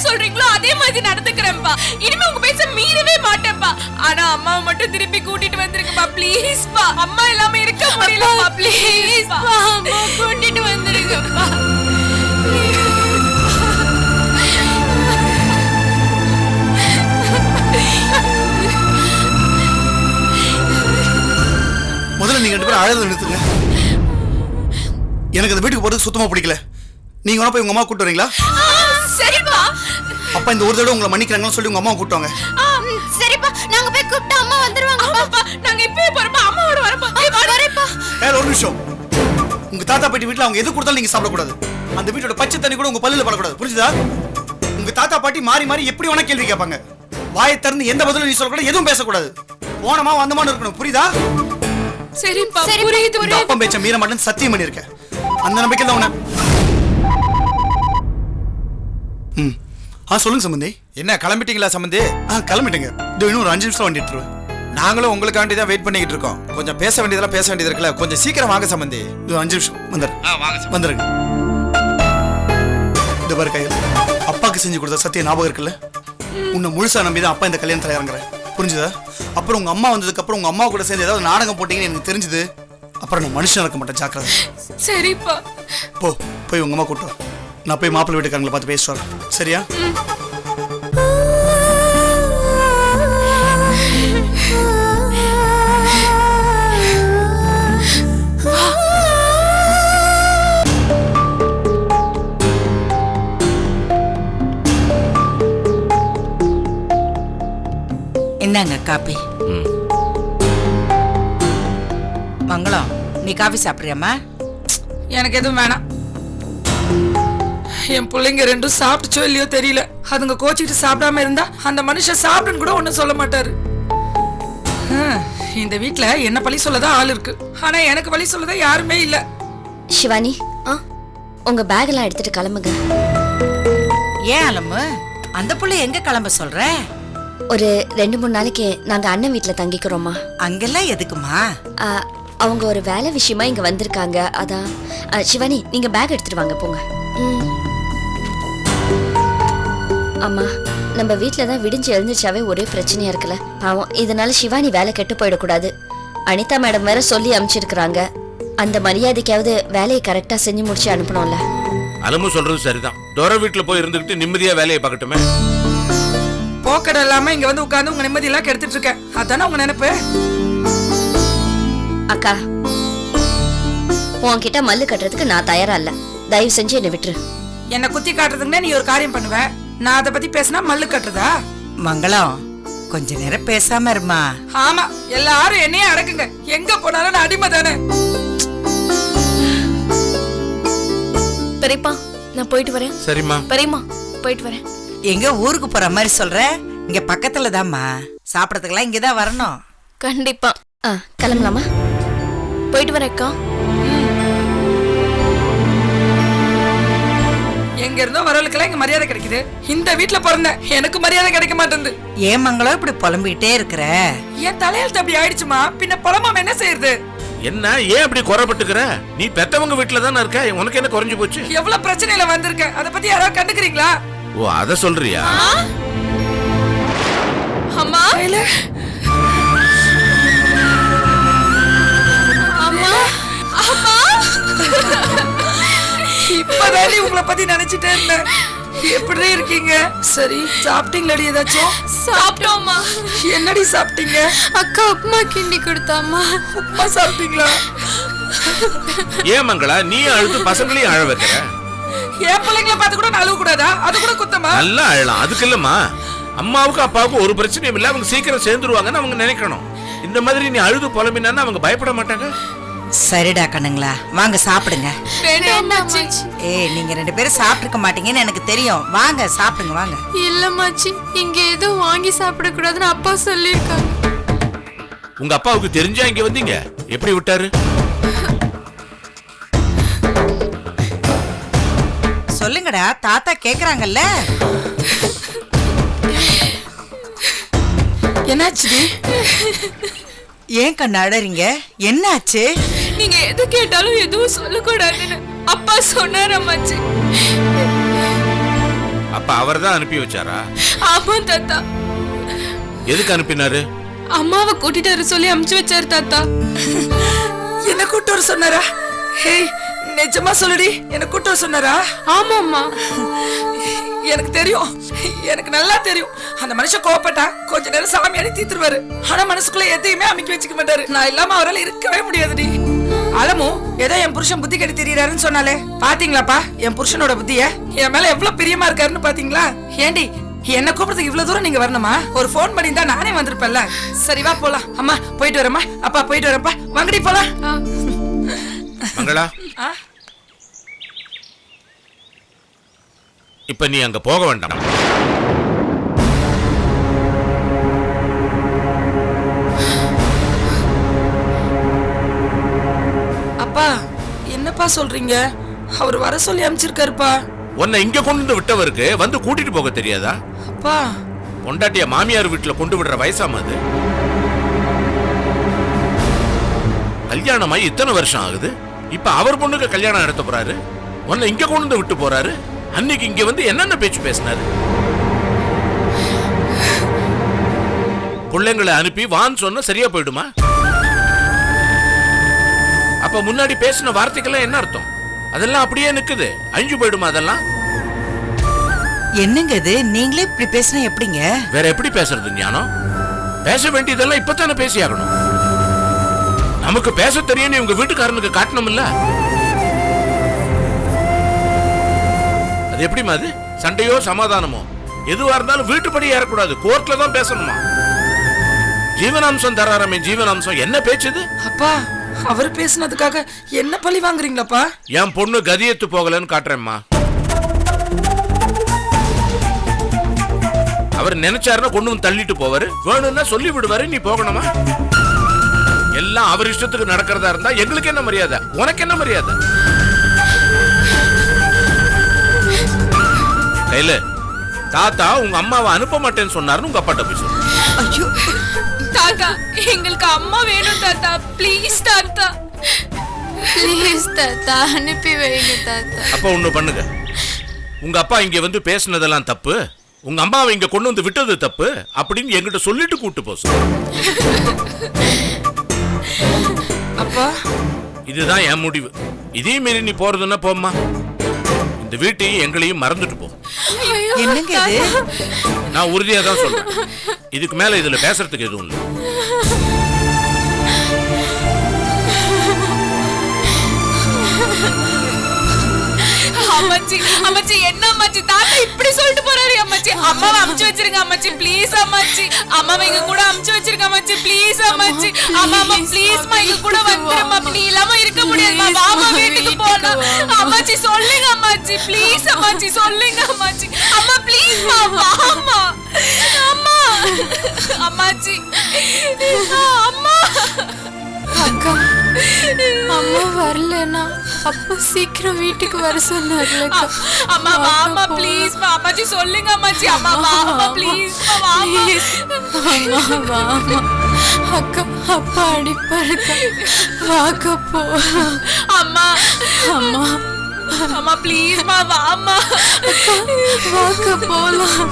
சொல்றீங்களோ அதே மாதிரி நடந்துக்கிறேன்ப்பா. இனிமே உங்க பேச்ச மீறவே மாட்டேன்ப்பா. ஆனா அம்மாவை மட்டும் திருப்பி கூட்டிட்டு வந்துருங்கப்பா ப்ளீஸ் பா. அம்மா இல்லாம இருக்க முடியலப்பா ப்ளீஸ் பா. அம்மா கூட்டிட்டு வந்துருங்கப்பா. முதல்ல நீங்க 2 பேரும் அழகு நிறுத்துங்க. எனக்கு அந்த வீட்டுக்கு போறது சுத்தமா பிடிக்கல. நீங்க வேணா போய் உங்க அம்மா கூட்டு வரீங்களா? சரிப்பா. அப்பா இந்த ஒரு தடவை உங்களை மன்னிக்கிறாங்கன்னு சொல்லி உங்க அம்மா கூட்டுவாங்க. சரிப்பா, நாங்க போய் கூப்பிட்டா அம்மா வந்துருவாங்கப்பா. நாங்க இப்பவே போறோம்ப்பா, அம்மாவோட வரப்பா. வரேன்ப்பா. ஒரு நிமிஷம். உங்க தாத்தா பாட்டி வீட்டுல அவங்க எது கொடுத்தாலும் நீங்க சாப்பிடக்கூடாது. அந்த வீட்டோட பச்சை தண்ணி கூட உங்க பல்லுல படக்கூடாது, புரிஞ்சுதா? உங்க தாத்தா பாட்டி மாறி மாறி எப்படி வேணா கேள்வி கேட்பாங்க. வாயை திறந்து எந்த பதிலும் நீ சொல்லக்கூடாது, எதுவும் பேசக்கூடாது. போனமா வந்தமான்னு இருக்கணும், புரியுதா? சரிப்பா, புரியுது. அப்பா பேச்ச மீற மாட்டேன்னு சத்தியம் பண்ணிருக்கேன். அந்த நம்பிக்கையில உன சொல்லுங்க சம்பந்தி. என்ன கிளம்பிட்டீங்களா சம்பந்தி? கிளம்பிட்டேங்க. இன்னும் ஒரு 5 நிமிஷம் வண்டி எடுத்துருவேன். நாங்களும் உங்களுக்காண்டி தான் வெயிட் பண்ணிக்கிட்டு இருக்கோம். கொஞ்சம் பேச வேண்டியதெல்லாம் பேச வேண்டியது இருக்குல்ல, கொஞ்சம் சீக்கிரம் வாங்க சம்பந்தி. 5 நிமிஷம் வந்துருங்க. இந்த பாரு கையில் அப்பாக்கு செஞ்சு கொடுத்த சத்தியம் ஞாபகம் இருக்குல்ல? உன்னை முழுசா நம்பிதான் அப்பா இந்த கல்யாணத்துல இறங்குறேன், புரிஞ்சுதா? அப்புறம் உங்க அம்மா வந்ததுக்கு அப்புறம் உங்க அம்மா கூட சேர்ந்து ஏதாவது நாடகம் போட்டீங்கன்னு எனக்கு தெரிஞ்சது. அப்புறம் நான் மனுஷன் இருக்க மாட்டேன், ஜாக்கிரதை. சரிப்பா. போய் உங்க அம்மா கூட்டு. நான் போய் மாப்பிள்ளை வீட்டுக்காரங்களை பார்த்து பேசிட்டு வரேன், சரியா? என்னங்க காபி? மங்களம், நீ காபி சாப்பிடுறியாமா? எனக்கு எதுவும் வேணாம். என் பிள்ளைங்க 2 சாப்பிட்டுச்சோ இல்லையோ தெரியல. அதுங்க கோச்சிட்டு சாப்பிடாம இருந்தா அந்த மனுஷன் சாப்பிடுன்னு கூட ஒன்னும் சொல்ல மாட்டாரு. இந்த வீட்டுல என்ன பழி சொல்லதான் ஆள் இருக்கு, ஆனா எனக்கு பழி சொல்லதான் யாருமே இல்ல. சிவானி, உங்க பேக் எல்லாம் எடுத்துட்டு கிளம்புங்க. ஏன் அலமு, அந்த புள்ள எங்க கிளம்ப சொல்ற? ஒரு 2-3 நாளைக்கு நாங்க அண்ணன் வீட்டுல தங்கிக்கிறோமா. அங்கெல்லாம் எதுக்குமா? அவங்க ஒரு வேலை விஷயமா இங்க வந்திருக்காங்க, அதான். சிவானி, நீங்க பேக் எடுத்துட்டு வாங்க, போங்க. அம்மா, நம்ம வீட்டுல தான் விடிஞ்சு எழுந்துச்சாவே ஒரே பிரச்சனையா இருக்குல்ல. பாவம், இதனால சிவானி வேலை கெட்டு போயிடக்கூடாது. அனிதா மேடம் வேற சொல்லி அனுப்பிச்சிருக்கிறாங்க. அந்த மரியாதைக்காவது வேலையை கரெக்டா செஞ்சு முடிச்சு அனுப்பணும்ல. அலமு சொல்றது சரிதான். டோர வீட்டுல போய் இருந்துகிட்டு நிம்மதியா வேலையை பார்க்கட்டுமே. போக்கட இல்லாம இங்க வந்து உட்கார்ந்து உங்க நிம்மதி எல்லாம் கெடுத்துட்டு இருக்கேன், அதானே உங்க நினைப்பு? அக்கா, உன்கிட்ட மல்லு கட்டுறதுக்கு நான் தயாரா இல்ல. தயவு செஞ்சு என்னை விட்டுரு. என்ன குத்தி காட்டுறதுக்குன்னே நீ ஒரு காரியம் பண்ணுவ. நான் அதை பத்தி பேசினா மல்லு கட்டுறதா? மங்களம், கொஞ்ச நேரம் பேசாம இருமா. ஆமா, எல்லாரும் என்னையே அடக்குங்க. எங்க போனாலும் நான் அடிமை தானே. பெரியப்பா, நான் போயிட்டு வரேன். சரிம்மா. பெரியம்மா, போயிட்டு வரேன். எங்க ஊருக்கு போற மாதிரி சொல்ற? இங்க பக்கத்துல தான்மா. சாப்பிடறதுக்கெல்லாம் இங்கதான் வரணும். கண்டிப்பா. கிளம்பலாமா? போயிட்டு வரேன் அக்கா. எங்க இருந்தோ வரவளுக்கெல்லாம் இங்க மரியாதை கிடைக்குது. இந்த வீட்டுல பிறந்த எனக்கு மரியாதை கிடைக்க மாட்டேங்குது. ஏன் மங்களம் இப்படி புலம்பிக்கிட்டே இருக்கிற? என் தலையெழுத்து அப்படி ஆயிடுச்சுமா, பின்ன புலம்பாம என்ன செய்யறது? என்ன ஏன் இப்படி குறைப்பட்டுக்கிற? நீ பெத்தவங்க வீட்டுல தானே இருக்க, உனக்கு என்ன குறைஞ்சு போச்சு? எவ்வளவு பிரச்சனையில வந்திருக்க, அதை பத்தி யாராவது கண்டுக்கிறீங்களா? ஓ, அத சொல்றியா? அம்மா, அம்மா, அம்மா. இப்பதான் உங்களை பத்தி நினைச்சிட்டே இருந்தேன். எப்படி இருக்கீங்க? சரி, சாப்பிட்டீங்களா? ஏதாச்சும் சாப்பிட்டோம்மா. என்னடி சாப்பிட்டீங்க? அக்கா உப்புமா கிண்டி கொடுத்தாம்மா. உப்புமா சாப்பிட்டீங்களா? ஏன் மங்களா, நீ அழுது பசங்களையும் அழ வைக்கிற? என் பிள்ளைங்களை பார்த்து கூட நான் அழுவ கூடாதா? அது கூட குத்தமா? நல்லா அழலாம், அதுக்கு இல்லம்மா. அம்மாவுக்கு அப்பாவுக்கு ஒரு பிரச்சனையும் இல்ல, அவங்க சீக்கிரம் சேர்ந்துருவாங்கன்னு அவங்க நினைக்கணும். இந்த மாதிரி நீ அழுது புலம்பினா அவங்க பயப்பட மாட்டாங்க. சரிடா கண்ணுங்களா, வாங்க சாப்பிடுங்க. ஏய், நீங்க 2 பேரும் சாப்பிட்டுக்க மாட்டீங்கன்னு எனக்கு தெரியும். வாங்க சாப்பிடுங்க, வாங்க. இல்லம்மாச்சி, இங்க எதுவும் வாங்கி சாப்பிட கூடாதுன்னு அப்பா சொல்லிருக்காங்க. உங்க அப்பாவுக்கு தெரிஞ்சா இங்க வந்தீங்க? எப்படி விட்டாரு? சொல்லுங்கடா, தாத்தா கேக்குறாங்கல்ல. என்னாச்சு? ஏன் கண்ணு அழறீங்க? என்னாச்சு? நீங்க எது கேட்டாலும் எதுவும் சொல்லக்கூடாதுன்னு அப்பா சொன்னார் அம்மாச்சி. அப்ப அவர் தான் அனுப்பி வச்சாரா? ஆமா தாத்தா. எதுக்கு அனுப்பினாரு? அம்மாவை கூட்டிட்டு வர சொல்லி அனுப்பிச்சு வச்சாரு தாத்தா. என்ன கூட்டு வர சொன்னாரா? ஹேய், நிஜமா சொல்லுடி, என்ன கூட்டு வர சொன்னாரா? ஆமாம்மா. எனக்கு தெரியும், எனக்கு நல்லா தெரியும். அந்த மனுஷன் கோவப்பட்டா கொஞ்ச நேரம் சாமியாடி தீத்துருவாரு. ஆனா மனசுக்குள்ள எதையுமே அமைக்க வச்சுக்க மாட்டாரு. நான் இல்லாம அவரால் இருக்கவே முடியாதுடி. அலமு ஏதோ என் புருஷன் புத்தி கட்டி தெரியறாருன்னு சொன்னாலே, பாத்தீங்களாப்பா என் புருஷனோட புத்திய? என் மேல எவ்வளவு பிரியமா இருக்காருன்னு பாத்தீங்களா? ஏண்டி என்ன கூப்பிடுறதுக்கு இவ்வளவு தூரம் நீங்க வரணுமா? ஒரு போன் பண்ணிருந்தா நானே வந்திருப்பேன்ல. சரி வா போலாம். அம்மா போயிட்டு வரேம்மா, அப்பா போயிட்டு வரேன்ப்பா, வாங்கடி போலாம். மங்களா, ஆ? இப்ப நீ அங்க போக வேண்டாம். அப்பா என்னப்பா சொல்றீங்க? அவர் வர சொல்லி அனுப்பிச்சிருக்காருப்பா. உன்னை இங்க கொண்டு வந்து விட்டவருக்கு வந்து கூட்டிட்டு போக தெரியாதா? அப்பா பொண்டாட்டிய மாமியார் வீட்டுல கொண்டு விடுற வயசாம அது? கல்யாணமாயி இத்தனை வருஷம் ஆகுது. இப்ப அவர் பொண்ணுக்கு கல்யாணம் நடத்த போறாரு, உன்னை இங்க கொண்டு வந்து விட்டு போறாரு. அன்னைக்கு இங்க வந்து என்னென்ன பேச்சு பேசினாரு? பிள்ளைங்களை அனுப்பி வான்னு சொன்ன சரியா போயிடுமா? அப்ப முன்னாடி பேசின வார்த்தைக்கெல்லாம் என்ன அர்த்தம்? அதெல்லாம் அப்படியே நிக்குது, அழிஞ்சு போயிடுமா அதெல்லாம்? என்னங்க இது, நீங்களே இப்படி பேசினா எப்படிங்க? வேற எப்படி பேசுறது ஞானம்? பேச வேண்டியதெல்லாம் இப்பதானே பேசி ஆகணும். நமக்கு பேச தெரியும் உங்க வீட்டுக்காரனுக்கு காட்டணும் இல்ல? அது எப்படிமா அது? சண்டையோ சமாதானமோ எதுவா இருந்தாலும் வீட்டுப்படி ஏறக்கூடாது, கோர்ட்ல தான் பேசணுமா? ஜீவனாம்சம் தராரமே ஜீவனாம்சம், என்ன பேச்சுது? அப்பா அவர் பேசினதுக்காக என்ன பழி வாங்குறீங்களாப்பா? என் பொண்ணு கதியத்து போகலன்னு காட்டுறேம்மா. அவர் நினைச்சாருன்னா கொண்டு வந்து தள்ளிட்டு போவாரு, வேணும்னா சொல்லி விடுவாரு, நீ போகணுமா? எல்லாம் அவர் இஷ்டத்துக்கு நடக்கிறதா இருந்தா எங்களுக்கு என்ன மரியாதை, உனக்கு என்ன மரியாதை? கையில தாத்தா உங்க அம்மாவை அனுப்ப மாட்டேன்னு சொன்னாருன்னு உங்க அப்பாட்ட போய் சொல்லு. ஐயோ தாத்தா, எங்களுக்கு அம்மா வேணும் தாத்தா. ப்ளீஸ் தாத்தா, ப்ளீஸ் தாத்தா, அனுப்பி வைங்க தாத்தா. அப்ப ஒண்ணு பண்ணுங்க, உங்க அப்பா இங்க வந்து பேசுனதெல்லாம் தப்பு, உங்க அம்மாவை இங்க கொண்டு வந்து விட்டது தப்பு அப்படின்னு என்கிட்ட சொல்லிட்டு கூட்டு போ சொல்லு. அப்பா இதுதான் என் முடிவு. இதே மீறி நீ போறதுன்னா போம்மா. இந்த வீட்டையும் எங்களையும் மறந்துட்டு போ. என்னங்க இது? நான் உறுதியா தான் சொல்றேன், இதுக்கு மேல இதுல பேசுறதுக்கு எதுவும் இல்லை. அம்மாச்சி, அம்மாச்சி, என்ன அம்மாச்சி தாத்தா இப்படி சொல்லிட்டு போறாரு? அம்மாச்சி, அம்மாவை அமுச்சு வச்சிருங்க அம்மாச்சி, ப்ளீஸ் அம்மாச்சி. அம்மாவை எங்க கூட அமுச்சு வச்சிருங்க அம்மாச்சி, ப்ளீஸ் அம்மாச்சி. அம்மா அம்மா ப்ளீஸ் மா, எங்க கூட வந்துருமா. நீ இல்லாம இருக்க முடியாதுமா, வாமா வீட்டுக்கு போலாம். அம்மாச்சி சொல்லுங்க அம்மாச்சி, ப்ளீஸ் அம்மாச்சி, சொல்லுங்க அம்மாச்சி. அம்மா ப்ளீஸ் மா, வாமா. அம்மா, அம்மாச்சி, அம்மா. அக்கா, அம்மா வரலனா அப்பா சீக்கிரம் வீட்டுக்கு வர சொன்னார்ல. அம்மா வாமா ப்ளீஸ் மா, அம்மாச்சி சொல்லுங்க அம்மாச்சி. அம்மா வாமா ப்ளீஸ் மா, வாமா. அம்மா வாமா. அக்கா, அப்பா அடிப்பாருக்கா, வாக்கா போ. அம்மா, அம்மா, அம்மா ப்ளீஸ் மா, வாமா. வாக்கா போலாம்.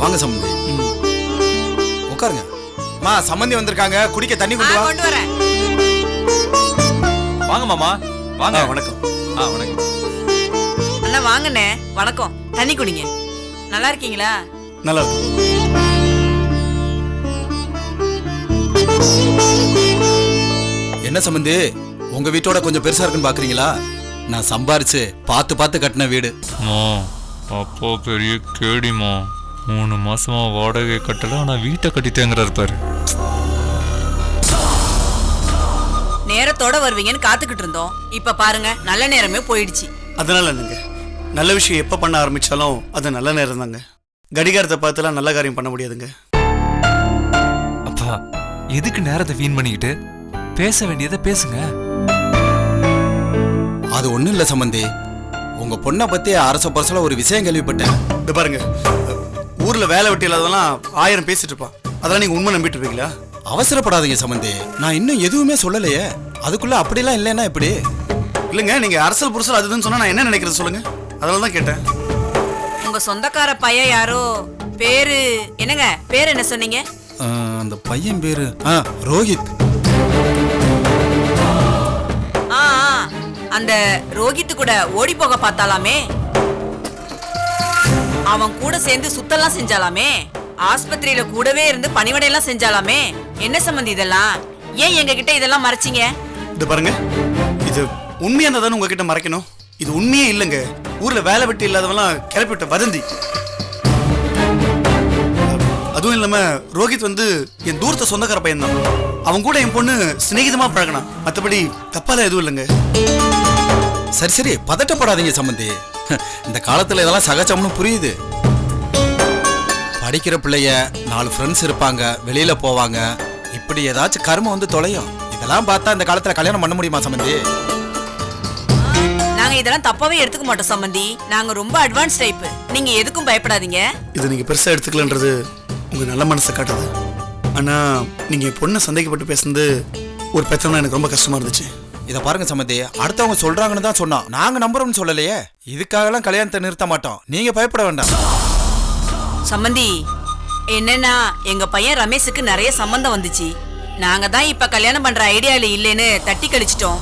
வாங்க சம்பந்தி, உட்காருங்க. மா சம்பந்தி வந்திருக்காங்க, குடிக்க தண்ணி கொண்டு வா. கொண்டு வரேன். வாங்க மாமா, வாங்க. வணக்கம். வணக்கம். அண்ணா வாங்கண்ணே, வணக்கம். தண்ணி குடிங்க. நல்லா இருக்கீங்களா? நல்லா இருக்கும். என்ன சம்பந்தி, உங்க வீட்டோட கொஞ்சம் பெருசா இருக்குன்னு பாக்குறீங்களா? நான் சம்பாரிச்சு பார்த்து பார்த்து கட்டின வீடு. அப்பா பெரிய கேடிமா, 3 மாசமா வாடகை கட்டல, ஆனா வீட்டை கட்டிட்டேங்கிறாரு பாரு. நேரத்தோட வருவீங்கன்னு காத்துக்கிட்டு இருந்தோம். இப்ப பாருங்க, நல்ல நேரமே போயிடுச்சு. அதனால என்னங்க, நல்ல விஷயம் எப்ப பண்ண ஆரம்பிச்சாலும் அது நல்ல நேரம் தாங்க. கடிகாரத்தை பார்த்துலாம் நல்ல காரியம் பண்ண முடியாதுங்க. அப்பா, எதுக்கு நேரத்தை வீண் பண்ணிக்கிட்டு? பேச வேண்டியதை பேசுங்க. அது ஒண்ணும் இல்ல சம்பந்தி, உங்க பொண்ணை பத்தி அரச பரசல ஒரு விஷயம் கேள்விப்பட்டேன். இது பாருங்க, ஊர்ல வேலை வெட்டி இல்லாதவெல்லாம் 1000 பேசிட்டு இருப்பான். அதெல்லாம் நீங்க உண்மை நம்பிட்டு இருக்கீங்களா? அவசரப்படாதீங்க சம்பந்தி, நான் இன்னும் எதுவுமே சொல்லலையே. அதுக்குள்ள அப்படிலாம் இல்லைன்னா எப்படி? இல்லைங்க, நீங்க அரசல் புருஷல் அதுன்னு சொன்னா நான் என்ன நினைக்கிறது சொல்லுங்க. அதனால தான் கேட்டேன். உங்க சொந்தக்கார பையன் யாரோ பேரு என்னங்க? பேர் என்ன சொன்னீங்க? அந்த பையன் பேரு ரோஹித். அந்த ரோஹித் கூட ஓடி போக பார்த்தாலாமே, அவன் கூட சேர்ந்து சுத்தலாம் செஞ்சாலாமே, ஆஸ்பத்திரியில கூடவே இருந்து பணிவடையெல்லாம் செஞ்சாலாமே. என்ன சம்பந்தி இதெல்லாம்? ஏன் எங்க கிட்ட இதெல்லாம் மறைச்சிங்க? இது பாருங்க, இது உண்மையா இருந்தா உங்ககிட்ட மறைக்கணும். இது உண்மையே இல்லைங்க. ஊர்ல வேலை வெட்டி இல்லாதவெல்லாம் கிளப்பிவிட்ட வதந்தி. அதுவும் இல்லாம ரோஹித் என் தூரத்தை சொந்தக்கார பையன் தான். அவன் கூட என் பொண்ணு சிநேகிதமா பழகினா, மற்றபடி தப்பால எதுவும் இல்லைங்க. சரி சரி, பதட்டப்படாதீங்க சம்பந்தி. இந்த காலத்துல இதெல்லாம் சகஜம்னு புரியுது. படிக்கிற பிள்ளைய 4 ஃப்ரெண்ட்ஸ் இருப்பாங்க, வெளியில போவாங்க, இப்படி ஏதாச்சும் கர்மம் தொலையும். இதெல்லாம் பார்த்தா இந்த காலத்துல கல்யாணம் பண்ண முடியுமா சம்பந்தி? நாங்க இதெல்லாம் தப்பாவே எடுத்துக்க மாட்டோம் சம்பந்தி. நாங்க ரொம்ப அட்வான்ஸ் டைப். நீங்க எதுக்கும் பயப்படாதீங்க. இது நீங்க பெருசா எடுத்துக்கலன்றது உங்க நல்ல மனசை காட்டுது. ஆனா நீங்க என் பொண்ணை சந்தேகப்பட்டு பேசுனது ஒரு பிரச்சனை எனக்கு ரொம்ப கஷ்டமா இருந்துச்சு. இதை பாருங்க சம்பந்தி, அடுத்தவங்க சொல்றாங்கன்னு தான் சொன்னோம், நாங்க நம்புறோம்னு சொல்லலையே. இதுக்காகலாம் கல்யாணத்தை நிறுத்த மாட்டோம், நீங்க பயப்பட வேண்டாம். சம்பந்தி, என்னன்னா எங்க பையன் ரமேஷுக்கு நிறைய சம்பந்தம் வந்துச்சு. நாங்க தான் இப்ப கல்யாணம் பண்ற ஐடியால இல்லைன்னு தட்டி கழிச்சிட்டோம்.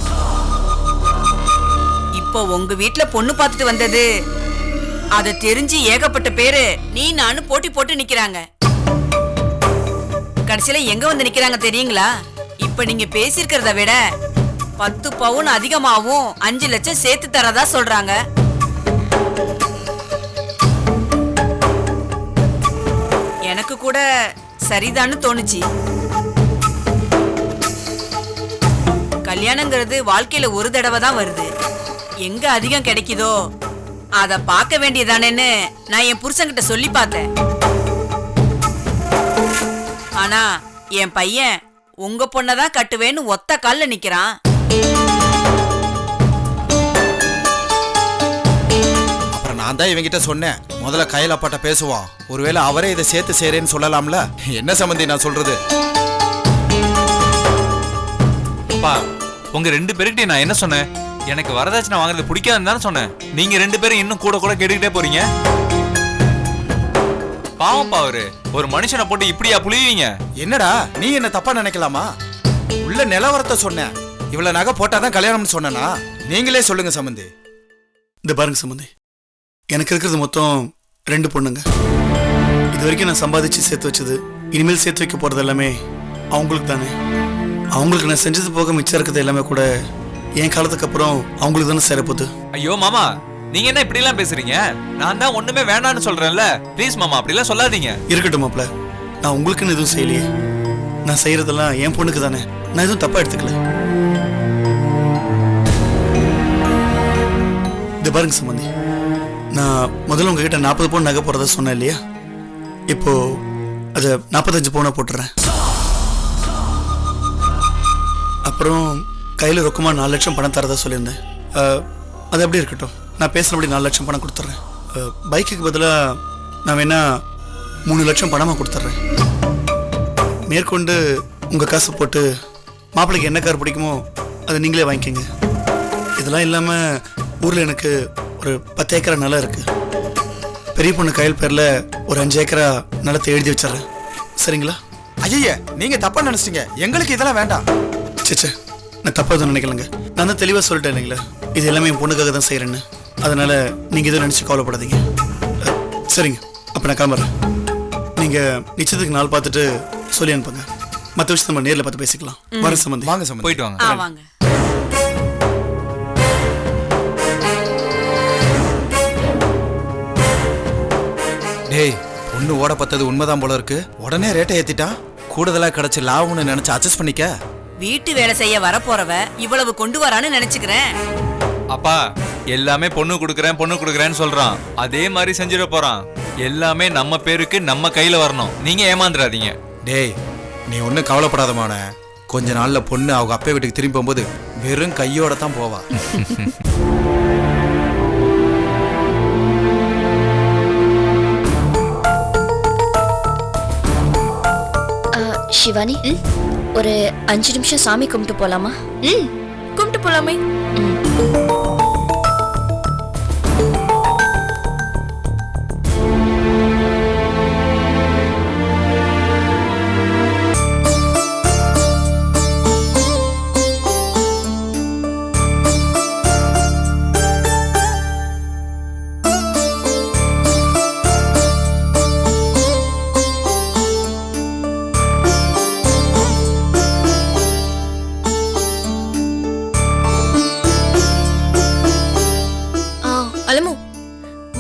இப்போ உங்க வீட்டுல பொண்ணு பார்த்துட்டு வந்தது அதை தெரிஞ்சு ஏகப்பட்ட பேரு நீ நானும் போட்டி போட்டு நிக்கிறாங்க. கடைசியில எங்க வந்து நிக்கிறாங்க தெரியுங்களா? இப்ப நீங்க பேசியிருக்கிறத விட 10 பவுன் அதிகமாவும் 5 லட்சம் சேர்த்து தரதா சொல்றாங்க. எனக்கு கூட சரிதான்னு தோணுச்சு. கல்யாணங்கிறது வாழ்க்கையில ஒரு தடவை தான் வருது. எங்க அதிகம் கிடைக்குதோ அத பார்க்க வேண்டியதானேன்னு நான் என் புருஷன்கிட்ட சொல்லி பார்த்தேன். ஆனா என் பையன் உங்க பொண்ணதான் கட்டுவேன்னு ஒத்த கால்ல நிக்கிறான். அப்புறம் நான் தான் இவங்கிட்ட சொன்னேன், முதல்ல கையில் அப்பாட்ட பேசுவான், ஒருவேளை அவரே இதை சேர்த்து செய்றேன்னு சொல்லலாம்ல. என்ன சம்பந்தி நான் சொல்றது? அப்பா, உங்க 2 பேருக்கிட்ட நான் என்ன சொன்னேன்? எனக்கு வரதட்சணை வாங்குறது பிடிக்காதுன்னு தானே சொன்னேன். நீங்க 2 பேரும் இன்னும் கூட கூட கேட்டுக்கிட்டே போறீங்க. பாவப்பா, ஒரு மனுஷனை போட்டு இப்படியா புளிவீங்க? என்னடா நீ என்ன தப்பா நினைக்கலாமா? உள்ள நிலவரத்தை சொன்னேன். இவ்வளவு நகை போட்டாதான் கல்யாணம்னு சொன்னா நீங்களே சொல்லுங்க சம்பந்தி. இந்த பாருங்க சம்பந்தி, எனக்கு இருக்கிறது மொத்தம் 2 பொண்ணுங்க. இது வரைக்கும் நான் சம்பாதிச்சு சேர்த்து வச்சது, இனிமேல் சேர்த்து வைக்க போறது எல்லாமே அவங்களுக்கு தானே. அவங்களுக்கு நான் செஞ்சது போக மிச்சம் இருக்கிறது எல்லாமே கூட என் காலத்துக்கு அப்புறம் அவங்களுக்கு தானே சேரப்போகுது. ஐயோ மாமா, நீங்க என்ன இப்படி எல்லாம் பேசுறீங்க? நான் தான் ஒண்ணுமே வேண்டாம்னு சொல்றேன்ல. ப்ளீஸ் மாமா, அப்படி எல்லாம் சொல்லாதீங்க. இருக்கட்டும் மாப்ள, நான் உங்களுக்குன்னு எதுவும் செய்யலையே. நான் செய்யறதெல்லாம் என் பொண்ணுக்கு தானே. நான் எதுவும் தப்பா எடுத்துக்கல. இது பாருங்க சம்பந்தி, நான் முதல்ல உங்ககிட்ட 40 பவுன் நகை போறத சொன்னேன் இல்லையா? இப்போ அதை 45 பவுனா போட்டுறேன். அப்புறம் கையில் ரொக்கமா 4 லட்சம் பணம் தரதா சொல்லியிருந்தேன். அது எப்படி இருக்கட்டும், நான் பேசுகிறபடி 4 லட்சம் பணம் கொடுத்துட்றேன். பைக்குக்கு பதிலாக நான் வேணா 3 லட்சம் பணமாக கொடுத்துட்றேன். மேற்கொண்டு உங்கள் காசு போட்டு மாப்பிள்ளைக்கு என்ன கார் பிடிக்குமோ அதை நீங்களே வாங்கிக்கோங்க. இதெல்லாம் இல்லாமல் ஊரில் எனக்கு ஒரு 10 ஏக்கரா நிலம் இருக்குது. பெரிய பொண்ணு கையில் பேரில் ஒரு 5 ஏக்கரா நிலத்தை எழுதி வச்சிட்றேன். சரிங்களா? ஐயா, நீங்க தப்பா நினைச்சிட்டீங்க, எங்களுக்கு இதெல்லாம் வேண்டாம். சேச்சே, நான் தப்பாக எதுவும் நினைக்கலங்க. நான் தான் தெளிவாக சொல்லிட்டேன் இல்லைங்களா, இது எல்லாமே என் பொண்ணுக்காக தான் செய்கிறேன்னு. அதனால் நீங்கள் எதுவும் நினச்சி கவலைப்படாதீங்க. சரிங்க, அப்போ நான் கிளம்புறேன். நீங்கள் நிச்சயத்துக்கு நாள் பார்த்துட்டு சொல்லி அனுப்புங்க. மற்ற விஷயம் நம்ம நேரில் பார்த்து பேசிக்கலாம். வர சம்பந்தி. வாங்க சம்பந்தி, போயிட்டு வாங்க. வாங்க. டேய், பொண்ணு ஓட பத்தது உண்மைதான் போல இருக்கு. உடனே ரேட்டை ஏத்திட்டான். கூடுதலா கிடைச்ச லாபம்னு நினைச்சு அட்ஜஸ்ட் பண்ணிக்க. வீட்டு வேலை செய்ய வரப்போறவ இவ்வளவு கொண்டு வரான்னு நினைச்சுக்கிறேன். அப்பா, எல்லாமே பொண்ணு கொடுக்கறேன்னு சொல்றான். அதே மாதிரி செஞ்சிட போறான். எல்லாமே நம்ம பேருக்கு நம்ம கையில வரணும். நீங்க ஏமாந்துடாதீங்க. டேய், நீ ஒன்றும் கவலைப்படாதமான. கொஞ்ச நாள்ல பொண்ணு அவங்க அப்பா வீட்டுக்கு திரும்பி போகும்போது வெறும் கையோட தான் போவா. சிவானி ஒரு 5 நிமிஷம் சாமி கும்பிட்டு போலாமா? கும்பிட்டு போலாமே.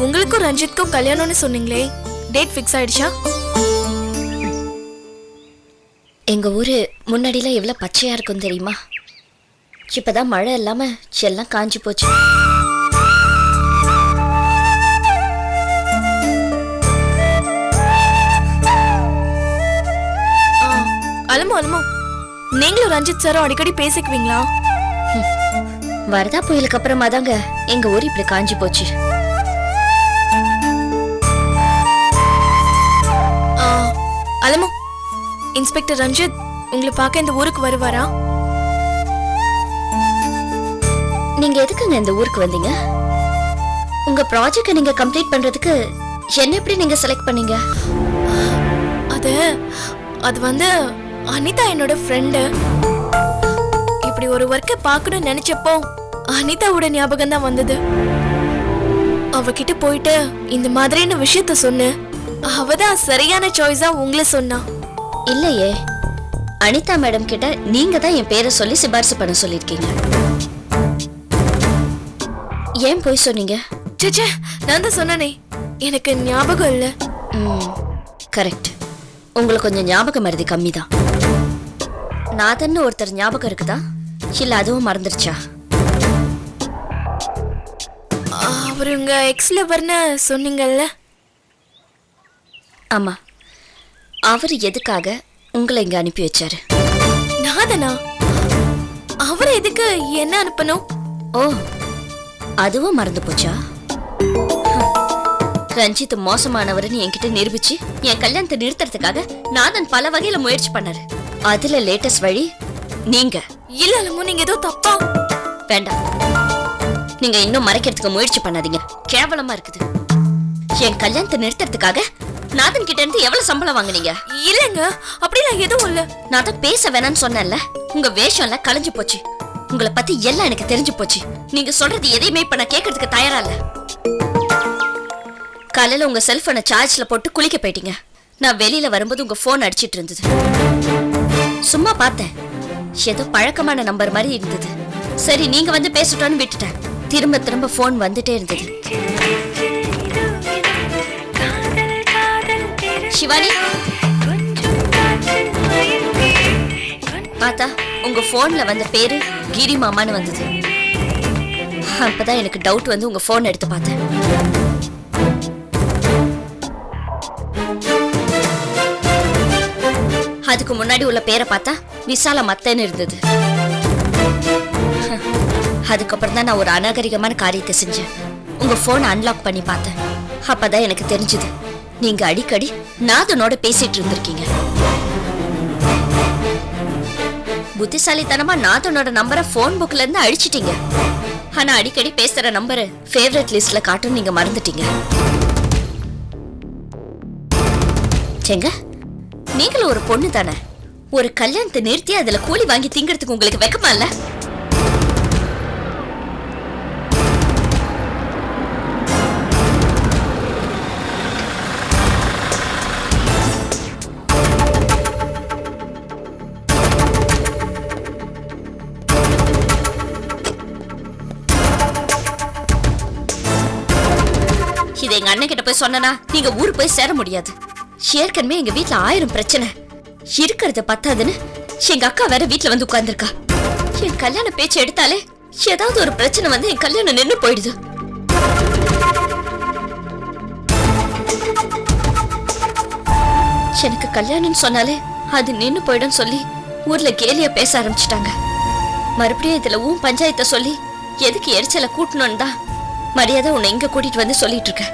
உங்களுக்கும் ரஞ்சித்க்கும் கல்யாணம்னு சொன்னீங்களே, டேட் ஃபிக்ஸ் ஆயிடுச்சா? எங்க ஊரு முன்னாடிலாம் எவ்வளவு பச்சையா இருக்கும் தெரியுமா? இப்பதான் மழை இல்லாம எல்லாம் காஞ்சி போச்சு. அலமோ அலமோ, நீங்களும் ரஞ்சித் சாரும் அடிக்கடி பேசிக்குவீங்களா? வரதா புயலுக்கு அப்புறமா தாங்க எங்க ஊர் இப்படி காஞ்சி போச்சு. அலமோ, இன்ஸ்பெக்டர் ரஞ்சித் உங்களை பார்க்க இந்த ஊருக்கு வருவாரா? நீங்க எதுக்குங்க இந்த ஊருக்கு வந்தீங்க? உங்க ப்ராஜெக்ட் நீங்க கம்ப்ளீட் பண்றதுக்கு என்ன எப்படி நீங்க செலக்ட் பண்ணீங்க? அது வந்து அனிதா என்னோட ஃப்ரெண்டு. இப்படி ஒரு ஒர்க்கை பார்க்கணும்னு நினைச்சப்போ அனிதாவோட ஞாபகம் தான் வந்தது. அவகிட்ட போயிட்டு இந்த மாதிரியான விஷயத்த சொன்னேன். அவதான் சரியான சாய்ஸா உங்களை சொன்னா. இல்லையே, அனிதா மேடம் கிட்ட நீங்க தான் என் பேரை சொல்லி சிபாரிசு பண்ண சொல்லிருக்கீங்க. ஏன் போய் சொன்னீங்க? சேச்சே, நான் தான் சொன்னனே, எனக்கு ஞாபகம் இல்ல. கரெக்ட், உங்களுக்கு கொஞ்சம் ஞாபக மருதி கம்மி தான். நாதன்னு ஒருத்தர் ஞாபகம் இருக்குதா, இல்ல அதுவும் மறந்துருச்சா? அவர் உங்க எக்ஸ் லவர்னு சொன்னீங்கல்ல? ஆமா, அவர் எதுக்காக உங்களை இங்க அனுப்பி வச்சாரு? நாதனா? அவர் எதுக்கு என்ன அனுப்பணும்? ஓ, அதுவும் மறந்து போச்சா? ரஞ்சித் மோசமானவர்னு என்கிட்ட நிரூபிச்சு என் கல்யாணத்தை நிறுத்துறதுக்காக நாதன் பல வகையில முயற்சி பண்ணாரு. அதுல லேட்டஸ்ட் வழி நீங்க. இல்ல அலமோ, நீங்க ஏதோ தப்பா. வேண்டாம், நீங்க இன்னும் மறைக்கிறதுக்கு முயற்சி பண்ணாதீங்க, கேவலமா இருக்குது. என் கல்யாணத்தை நிறுத்துறதுக்காக நாதன் கிட்ட இருந்து எவ்வளவு சம்பளம் வாங்குனீங்க? இல்லங்க, அப்படிலாம் எதுவும் இல்ல. நான் தான் பேச வேணாம்னு சொன்னேன்ல. உங்க வேஷம் எல்லாம் கலைஞ்சு போச்சு. உங்களை பத்தி எல்லாம் எனக்கு தெரிஞ்சு போச்சு. நீங்க சொல்றது எதையுமே இப்ப நான் கேட்கறதுக்கு தயாரா இல்ல. காலையில உங்க செல்போனை சார்ஜ்ல போட்டு குளிக்க போயிட்டீங்க. நான் வெளியில வரும்போது உங்க போன் அடிச்சிட்டு இருந்தது. சும்மா பார்த்தேன், ஏதோ பழக்கமான நம்பர் மாதிரி இருந்தது. சரி நீங்க வந்து பேசட்டோன்னு விட்டுட்டேன். திரும்ப திரும்ப போன் வந்துட்டே இருந்தது. சிவானி, பார்த்தா உங்க போன்ல வந்த பேரு கிரி மாமான்னு வந்தது. அப்பதான் எனக்கு டவுட் வந்து உங்க போன் எடுத்து பார்த்தேன். அதுக்கு முன்னாடி உள்ள பேரை பார்த்தா விசால மத்தன்னு இருந்தது. அதுக்கப்புறம் தான் நான் ஒரு அநாகரிகமான காரியத்தை செஞ்சேன். உங்க போனை அன்லாக் பண்ணி பார்த்தேன். அப்பதான் எனக்கு தெரிஞ்சது, நீங்க அடிக்கடி நாதனோட பேசிட்டு இருந்திருக்கீங்க. புத்திசாலித்தனமா நாதனோட நம்பரை போன் புக்ல இருந்து அழிச்சிட்டீங்க. ஆனா அடிக்கடி பேசுற நம்பர் ஃபேவரட் லிஸ்ட்ல காட்டும் நீங்க மறந்துட்டீங்க. செங்க, நீங்களும் ஒரு பொண்ணு தானே. ஒரு கல்யாணத்தை நிறுத்தி அதுல கூலி வாங்கி திங்கிறதுக்கு உங்களுக்கு வெக்கமா இல்ல? இதை எங்க அண்ணன் கிட்ட போய் சொன்னா நீங்க ஊரு போய் சேர முடியாது. ஏற்கனவே எங்க வீட்டுல 1000 பிரச்சனை இருக்கிறத பத்தாதுன்னு எங்க அக்கா வேற வீட்டுல வந்து உட்கார்ந்துருக்கா. என் கல்யாண பேச்சு எடுத்தாலே ஏதாவது ஒரு பிரச்சனை வந்து என் கல்யாணம் நின்னு போயிடுது. எனக்கு கல்யாணம் சொன்னாலே அது நின்னு போயிடும் சொல்லி ஊர்ல கேலியா பேச ஆரம்பிச்சிட்டாங்க. மறுபடியும் இதுல பஞ்சாயத்தை சொல்லி எதுக்கு எரிச்சலை கூட்டணும்னு தான் மரியாதை உன்னை இங்க கூட்டிட்டு வந்து சொல்லிட்டு இருக்க.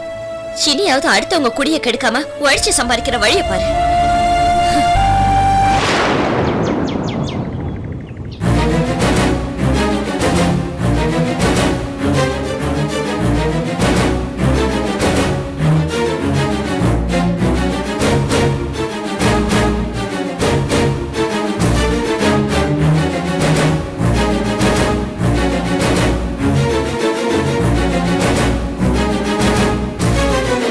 இனியாவது அடுத்தவங்க குடியை கெடுக்காம உழைச்சு சம்பாதிக்கிற வழியை பாரு.